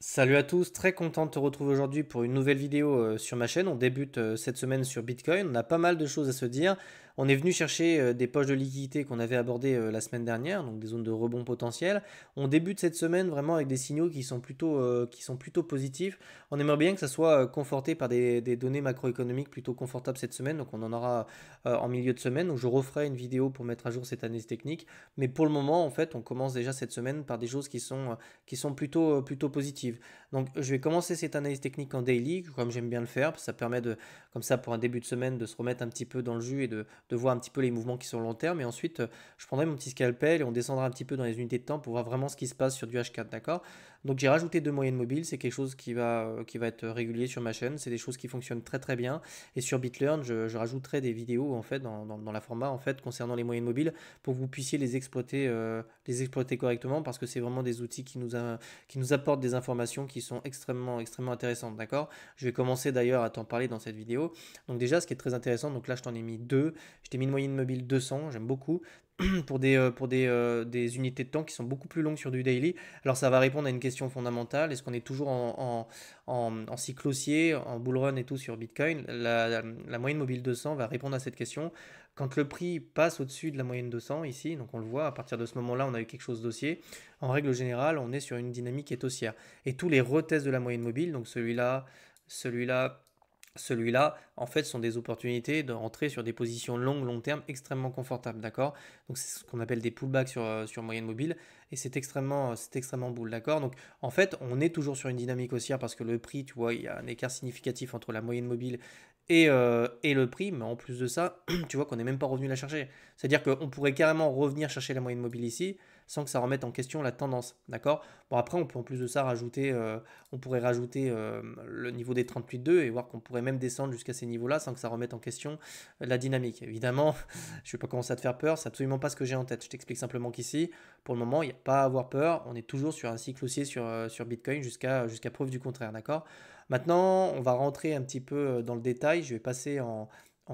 Salut à tous, très content de te retrouver aujourd'hui pour une nouvelle vidéo sur ma chaîne. On débute cette semaine sur Bitcoin. On a pas mal de choses à se dire. On est venu chercher des poches de liquidité qu'on avait abordées la semaine dernière, donc des zones de rebond potentiel. On débute cette semaine vraiment avec des signaux qui sont plutôt positifs. On aimerait bien que ça soit conforté par des données macroéconomiques plutôt confortables cette semaine, donc on en aura en milieu de semaine où je referai une vidéo pour mettre à jour cette analyse technique. Mais pour le moment, en fait, on commence déjà cette semaine par des choses qui sont plutôt positives. Donc je vais commencer cette analyse technique en daily, comme j'aime bien le faire, ça permet de, comme ça pour un début de semaine, de se remettre un petit peu dans le jus et de voir un petit peu les mouvements qui sont long terme. Et ensuite, je prendrai mon petit scalpel et on descendra un petit peu dans les unités de temps pour voir vraiment ce qui se passe sur du H4, d'accord? Donc j'ai rajouté deux moyennes mobiles, c'est quelque chose qui va être régulier sur ma chaîne, c'est des choses qui fonctionnent très très bien. Et sur BitLearn, je rajouterai des vidéos en fait dans la format en fait concernant les moyennes mobiles pour que vous puissiez les exploiter correctement parce que c'est vraiment des outils qui nous apportent des informations qui sont extrêmement intéressantes, d'accord? Je vais commencer d'ailleurs à t'en parler dans cette vidéo. Donc déjà, ce qui est très intéressant, donc là je t'en ai mis deux, je t'ai mis une moyenne mobile 200, j'aime beaucoup, pour des unités de temps qui sont beaucoup plus longues sur du daily. Alors ça va répondre à une question fondamentale, est-ce qu'on est toujours en cycle haussier, en bull run et tout sur Bitcoin? La moyenne mobile 200 va répondre à cette question. Quand le prix passe au-dessus de la moyenne 200 ici, donc on le voit, à partir de ce moment-là, on a eu quelque chose d'haussier. En règle générale, on est sur une dynamique qui est haussière. Et tous les retests de la moyenne mobile, donc celui-là, celui-là, en fait, sont des opportunités de rentrer sur des positions longues, long terme, extrêmement confortables, d'accord? Donc c'est ce qu'on appelle des pullbacks sur moyenne mobile, et c'est extrêmement bull, d'accord? Donc en fait, on est toujours sur une dynamique haussière parce que le prix, tu vois, il y a un écart significatif entre la moyenne mobile et le prix, mais en plus de ça, tu vois qu'on n'est même pas revenu la chercher. C'est-à-dire qu'on pourrait carrément revenir chercher la moyenne mobile ici, sans que ça remette en question la tendance, d'accord? Bon, après, on peut en plus de ça rajouter, on pourrait rajouter le niveau des 38,2 et voir qu'on pourrait même descendre jusqu'à ces niveaux-là sans que ça remette en question la dynamique. Évidemment, je ne vais pas commencer à te faire peur, c'est absolument pas ce que j'ai en tête. Je t'explique simplement qu'ici, pour le moment, il n'y a pas à avoir peur. On est toujours sur un cycle haussier sur Bitcoin jusqu'à preuve du contraire, d'accord? Maintenant, on va rentrer un petit peu dans le détail. Je vais passer en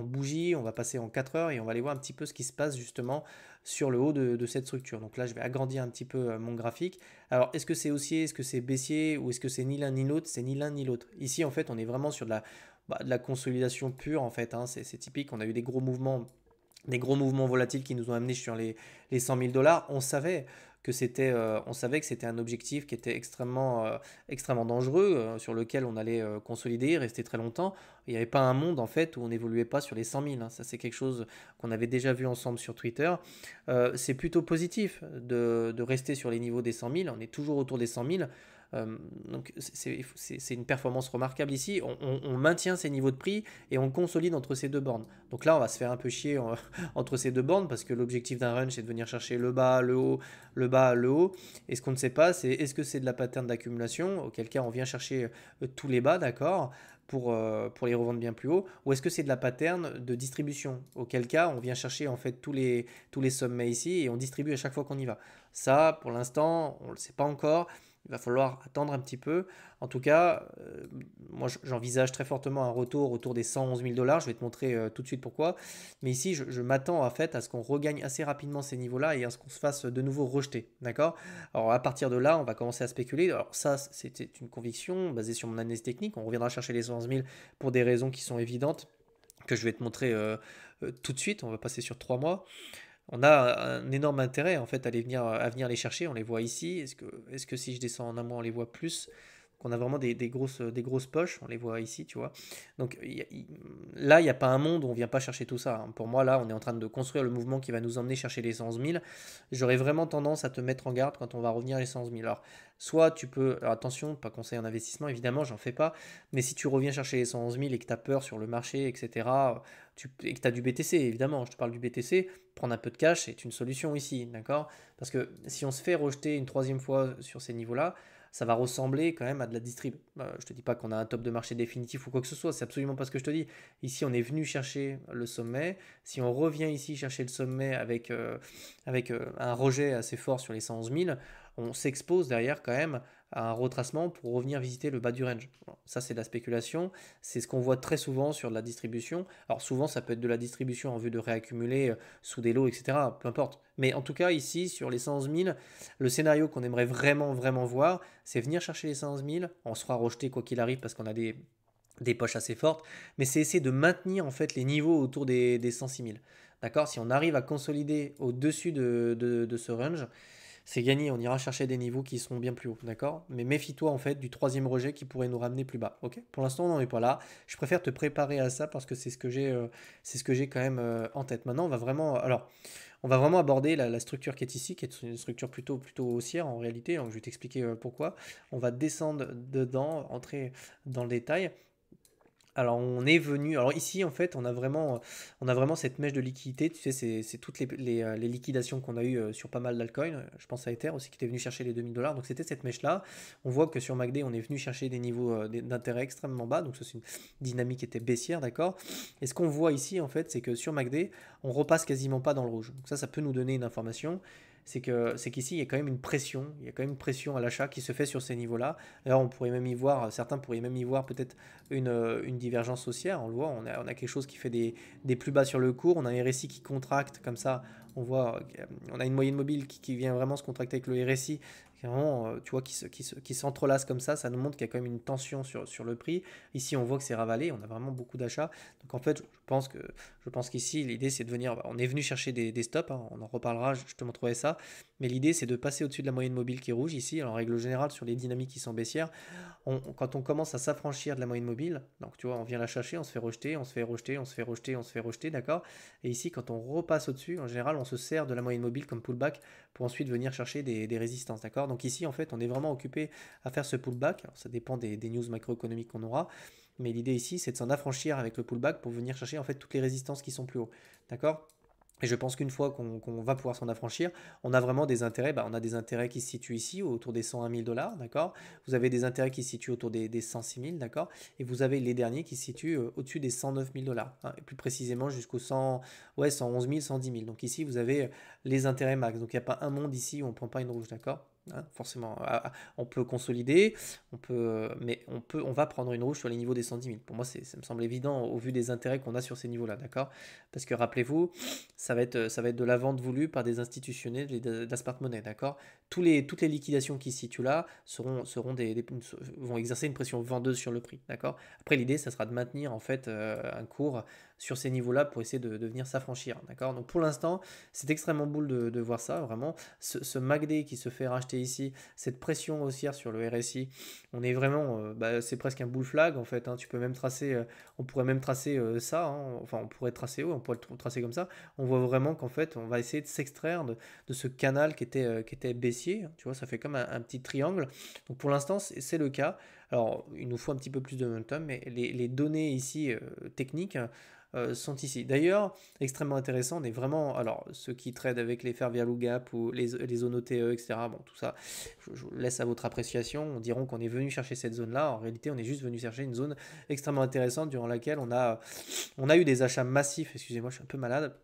bougie, on va passer en 4 heures et on va aller voir un petit peu ce qui se passe justement sur le haut de cette structure. Donc là, je vais agrandir un petit peu mon graphique. Alors, est-ce que c'est haussier, est-ce que c'est baissier ou est-ce que c'est ni l'un ni l'autre? C'est ni l'un ni l'autre. Ici, en fait, on est vraiment sur de la consolidation pure, en fait, hein. C'est typique. On a eu des gros mouvements volatiles qui nous ont amenés sur les 100 000 dollars. On savait que c'était un objectif qui était extrêmement dangereux, sur lequel on allait consolider, rester très longtemps. Il n'y avait pas un monde en fait où on n'évoluait pas sur les 100 000, hein. Ça, c'est quelque chose qu'on avait déjà vu ensemble sur Twitter. C'est plutôt positif de rester sur les niveaux des 100 000. On est toujours autour des 100 000. Donc c'est une performance remarquable ici. On maintient ces niveaux de prix et on consolide entre ces deux bornes. Donc là, on va se faire un peu chier entre ces deux bornes parce que l'objectif d'un run, c'est de venir chercher le bas, le haut, le bas, le haut. Et ce qu'on ne sait pas, c'est est-ce que c'est de la pattern d'accumulation, auquel cas on vient chercher tous les bas, d'accord, pour les revendre bien plus haut, ou est-ce que c'est de la pattern de distribution, auquel cas on vient chercher en fait tous les sommets ici et on distribue à chaque fois qu'on y va. Ça, pour l'instant, on ne le sait pas encore. Il va falloir attendre un petit peu. En tout cas, moi j'envisage très fortement un retour autour des 111 000 dollars. Je vais te montrer tout de suite pourquoi. Mais ici, je m'attends en fait à ce qu'on regagne assez rapidement ces niveaux-là et à ce qu'on se fasse de nouveau rejeter. D'accord? Alors à partir de là, on va commencer à spéculer. Alors ça, c'était une conviction basée sur mon analyse technique. On reviendra chercher les 111 000 pour des raisons qui sont évidentes que je vais te montrer tout de suite. On va passer sur 3 mois. On a un énorme intérêt en fait à venir les chercher. On les voit ici. Est-ce que si je descends en un mois, on les voit plus? Qu'on a vraiment des grosses poches, on les voit ici, tu vois. Donc là, il n'y a pas un monde où on ne vient pas chercher tout ça, hein. Pour moi, là, on est en train de construire le mouvement qui va nous emmener chercher les 111 000. J'aurais vraiment tendance à te mettre en garde quand on va revenir les 111 000. Alors, soit tu peux, alors attention, pas conseil en investissement, évidemment, j'en fais pas, mais si tu reviens chercher les 111 000 et que tu as peur sur le marché, etc., et que tu as du BTC, évidemment, je te parle du BTC, prendre un peu de cash, c'est une solution ici, d'accord? Parce que si on se fait rejeter une troisième fois sur ces niveaux-là, ça va ressembler quand même à de la distrib. Je te dis pas qu'on a un top de marché définitif ou quoi que ce soit, c'est absolument pas ce que je te dis. Ici, on est venu chercher le sommet. Si on revient ici chercher le sommet avec un rejet assez fort sur les 111 000, on s'expose derrière quand même à un retracement pour revenir visiter le bas du range. Bon, ça, c'est de la spéculation. C'est ce qu'on voit très souvent sur de la distribution. Alors souvent, ça peut être de la distribution en vue de réaccumuler sous des lots, etc. Peu importe. Mais en tout cas, ici, sur les 111 000, le scénario qu'on aimerait vraiment, vraiment voir, c'est venir chercher les 111 000. On sera rejeté quoi qu'il arrive parce qu'on a des poches assez fortes, mais c'est essayer de maintenir en fait les niveaux autour des 106 000. D'accord. Si on arrive à consolider au-dessus de ce range, c'est gagné, on ira chercher des niveaux qui seront bien plus hauts, d'accord. Mais méfie-toi en fait du troisième rejet qui pourrait nous ramener plus bas, ok. Pour l'instant, on n'en est pas là. Je préfère te préparer à ça parce que c'est ce que j'ai quand même en tête. Maintenant, on va vraiment aborder la structure qui est ici, qui est une structure plutôt haussière en réalité. Donc, je vais t'expliquer pourquoi. On va descendre dedans, entrer dans le détail. Alors on est venu, alors ici en fait on a vraiment cette mèche de liquidité, tu sais c'est toutes les liquidations qu'on a eues sur pas mal d'altcoins, je pense à Ether aussi qui était venu chercher les 2000 $, donc c'était cette mèche là, on voit que sur MACD on est venu chercher des niveaux d'intérêt extrêmement bas, donc ça c'est une dynamique qui était baissière, d'accord. Et ce qu'on voit ici en fait c'est que sur MACD on repasse quasiment pas dans le rouge, donc ça peut nous donner une information. C'est qu'ici, il y a quand même une pression, il y a quand même une pression à l'achat qui se fait sur ces niveaux-là. D'ailleurs, on pourrait même y voir, certains pourraient même y voir peut-être une divergence haussière. On le voit, on a quelque chose qui fait des plus bas sur le cours, on a un RSI qui contracte comme ça. On voit, on a une moyenne mobile qui vient vraiment se contracter avec le RSI, qui est vraiment, tu vois, qui s'entrelace comme ça nous montre qu'il y a quand même une tension sur le prix. Ici, on voit que c'est ravalé, on a vraiment beaucoup d'achats. Donc en fait, je pense qu'ici, l'idée c'est de venir, on est venu chercher des stops, hein, on en reparlera, je te montrerai ça. Mais l'idée c'est de passer au-dessus de la moyenne mobile qui est rouge ici. Alors, en règle générale, sur les dynamiques qui sont baissières, quand on commence à s'affranchir de la moyenne mobile, donc tu vois, on vient la chercher, on se fait rejeter, on se fait rejeter, on se fait rejeter, on se fait rejeter, d'accord. Et ici, quand on repasse au-dessus, en général, on se sert de la moyenne mobile comme pullback pour ensuite venir chercher des résistances, d'accord. Donc ici, en fait, on est vraiment occupé à faire ce pullback. Alors, ça dépend des news macroéconomiques qu'on aura. Mais l'idée ici, c'est de s'en affranchir avec le pullback pour venir chercher en fait toutes les résistances qui sont plus haut. D'accord. Et je pense qu'une fois qu'on va pouvoir s'en affranchir, on a vraiment des intérêts. Bah, on a des intérêts qui se situent ici autour des 101 000 $, d'accord. Vous avez des intérêts qui se situent autour des 106 000, d'accord. Et vous avez les derniers qui se situent au-dessus des 109 000 $, hein, et plus précisément jusqu'au 100, ouais, 111 000, 110 000. Donc ici, vous avez les intérêts max. Donc il n'y a pas un monde ici où on ne prend pas une rouge, d'accord. Hein, forcément, on peut consolider, mais on va prendre une rouge sur les niveaux des 110 000. Pour moi, ça me semble évident au vu des intérêts qu'on a sur ces niveaux-là, d'accord. Parce que rappelez-vous, ça va être de la vente voulue par des institutionnels et de la smart money, d'accord. Toutes les liquidations qui se situent là vont exercer une pression vendeuse sur le prix, d'accord. Après, l'idée, ça sera de maintenir en fait un cours sur ces niveaux-là pour essayer de venir s'affranchir, d'accord. Donc pour l'instant, c'est extrêmement boule de voir ça, vraiment. Ce MACD qui se fait racheter ici, cette pression haussière sur le RSI, on est vraiment, c'est presque un bull flag en fait, hein. Tu peux même tracer, on pourrait même tracer ça, hein. Enfin on pourrait tracer, on pourrait le tracer comme ça. On voit vraiment qu'en fait on va essayer de s'extraire de ce canal qui était baissier, hein. Tu vois, ça fait comme un petit triangle. Donc pour l'instant c'est le cas. Alors il nous faut un petit peu plus de momentum, mais les données ici techniques sont ici. D'ailleurs, extrêmement intéressant, on est vraiment, alors ceux qui tradent avec les fair value gap ou les zones OTE, etc., bon, tout ça, je laisse à votre appréciation. On diront qu'on est venu chercher cette zone-là. En réalité, on est juste venu chercher une zone extrêmement intéressante durant laquelle on a eu des achats massifs. Excusez-moi, je suis un peu malade.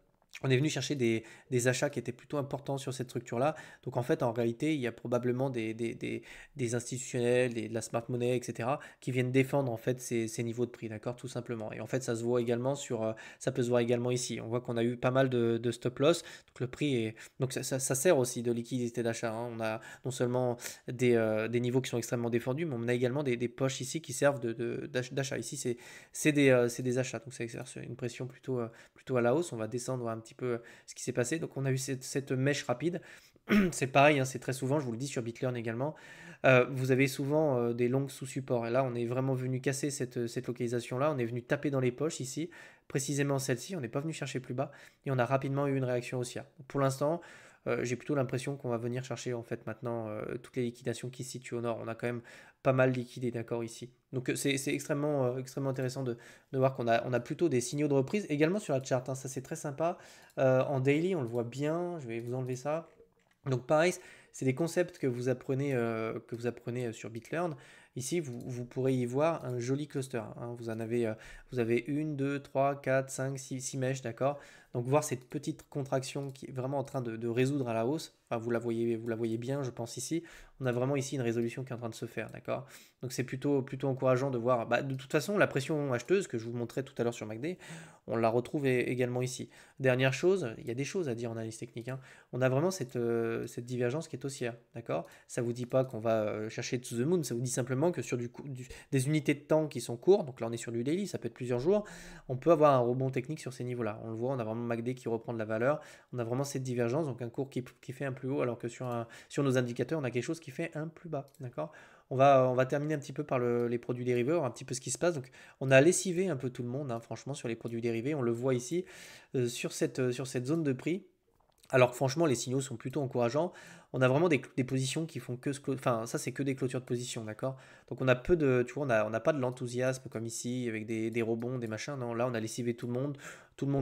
On est venu chercher des achats qui étaient plutôt importants sur cette structure-là. Donc en fait, en réalité, il y a probablement des institutionnels, de la smart money, etc., qui viennent défendre en fait ces niveaux de prix, d'accord, tout simplement. Et en fait, ça se voit également ça peut se voir également ici. On voit qu'on a eu pas mal de stop loss. Donc le prix est, donc ça sert aussi de liquidité d'achat, hein. On a non seulement des niveaux qui sont extrêmement défendus, mais on a également des poches ici qui servent d'achat. Ici, c'est des achats. Donc ça exerce une pression plutôt à la hausse. On va descendre un petit peu ce qui s'est passé. Donc on a eu cette mèche rapide. C'est pareil, hein, c'est très souvent, je vous le dis sur BitLearn également, vous avez souvent des longues sous support. Et là, on est vraiment venu casser cette localisation-là. On est venu taper dans les poches ici, précisément celle-ci. On n'est pas venu chercher plus bas et on a rapidement eu une réaction haussière. Pour l'instant, j'ai plutôt l'impression qu'on va venir chercher en fait maintenant toutes les liquidations qui se situent au nord. On a quand même pas mal liquidé, d'accord, ici. Donc c'est extrêmement intéressant de voir on a plutôt des signaux de reprise également sur la chart, hein. Ça c'est très sympa. En daily, on le voit bien. Je vais vous enlever ça. Donc pareil, c'est des concepts que vous apprenez sur BitLearn. Ici, vous pourrez y voir un joli cluster, hein. Vous avez une, deux, trois, quatre, cinq, six mèches, d'accord. Donc voir cette petite contraction qui est vraiment en train de résoudre à la hausse, enfin, vous la voyez bien, je pense ici, on a vraiment ici une résolution qui est en train de se faire, d'accord? Donc c'est plutôt encourageant de voir, bah, de toute façon, la pression acheteuse que je vous montrais tout à l'heure sur MACD, on la retrouve également ici. Dernière chose, il y a des choses à dire en analyse technique, hein. On a vraiment cette divergence qui est haussière, d'accord? Ça vous dit pas qu'on va chercher to the moon, ça vous dit simplement que sur des unités de temps qui sont courtes, donc là on est sur du daily, ça peut être plusieurs jours, on peut avoir un rebond technique sur ces niveaux-là. On le voit, on a vraiment MACD qui reprend de la valeur, on a vraiment cette divergence, donc un cours qui fait un plus haut, alors que sur nos indicateurs, on a quelque chose qui fait un plus bas, d'accord? On va terminer un petit peu par les produits dérivés, voir un petit peu ce qui se passe. Donc, on a lessivé un peu tout le monde, hein, franchement, sur les produits dérivés. On le voit ici, sur cette zone de prix. Alors que franchement, les signaux sont plutôt encourageants. On a vraiment des positions qui font que enfin, ça, c'est que des clôtures de position, d'accord? Donc, on a peu de, tu vois, on n'a pas de l'enthousiasme comme ici, avec des rebonds, des machins. Non, là, on a lessivé tout le monde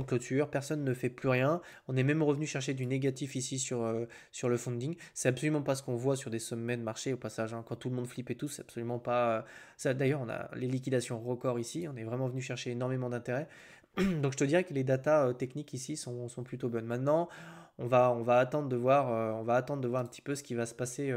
clôture, personne ne fait plus rien. On est même revenu chercher du négatif ici sur le funding. C'est absolument pas ce qu'on voit sur des sommets de marché au passage, hein. Quand tout le monde flippe et tout, c'est absolument pas ça. D'ailleurs, on a les liquidations records ici. On est vraiment venu chercher énormément d'intérêt. Donc, je te dirais que les datas techniques ici sont plutôt bonnes. Maintenant, on va attendre de voir, un petit peu ce qui va se passer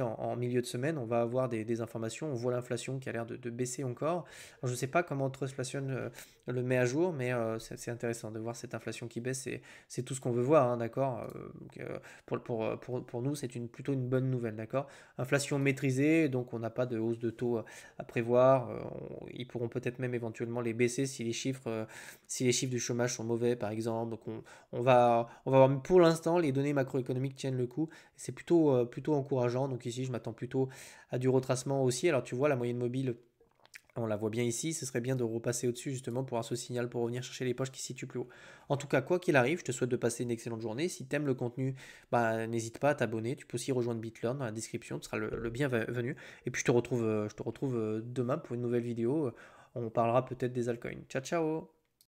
en milieu de semaine. On va avoir des informations. On voit l'inflation qui a l'air de baisser encore. Alors, je ne sais pas comment Trustflation le met à jour, mais c'est intéressant de voir cette inflation qui baisse. C'est tout ce qu'on veut voir, hein, d'accord? Donc, pour nous, c'est plutôt une bonne nouvelle, d'accord? Inflation maîtrisée, donc on n'a pas de hausse de taux à prévoir. Ils pourront peut-être même éventuellement les baisser si les chiffres du chômage sont mauvais, par exemple. Donc on va voir, pour l'instant, les données macroéconomiques tiennent le coup. C'est plutôt encourageant. Donc ici, je m'attends plutôt à du retracement aussi. Alors tu vois, la moyenne mobile, on la voit bien ici. Ce serait bien de repasser au-dessus justement pour avoir ce signal pour revenir chercher les poches qui se situent plus haut. En tout cas, quoi qu'il arrive, je te souhaite de passer une excellente journée. Si tu aimes le contenu, bah, n'hésite pas à t'abonner. Tu peux aussi rejoindre BitLearn dans la description. Tu seras le bienvenu. Et puis je te retrouve demain pour une nouvelle vidéo. On parlera peut-être des altcoins. Ciao, ciao!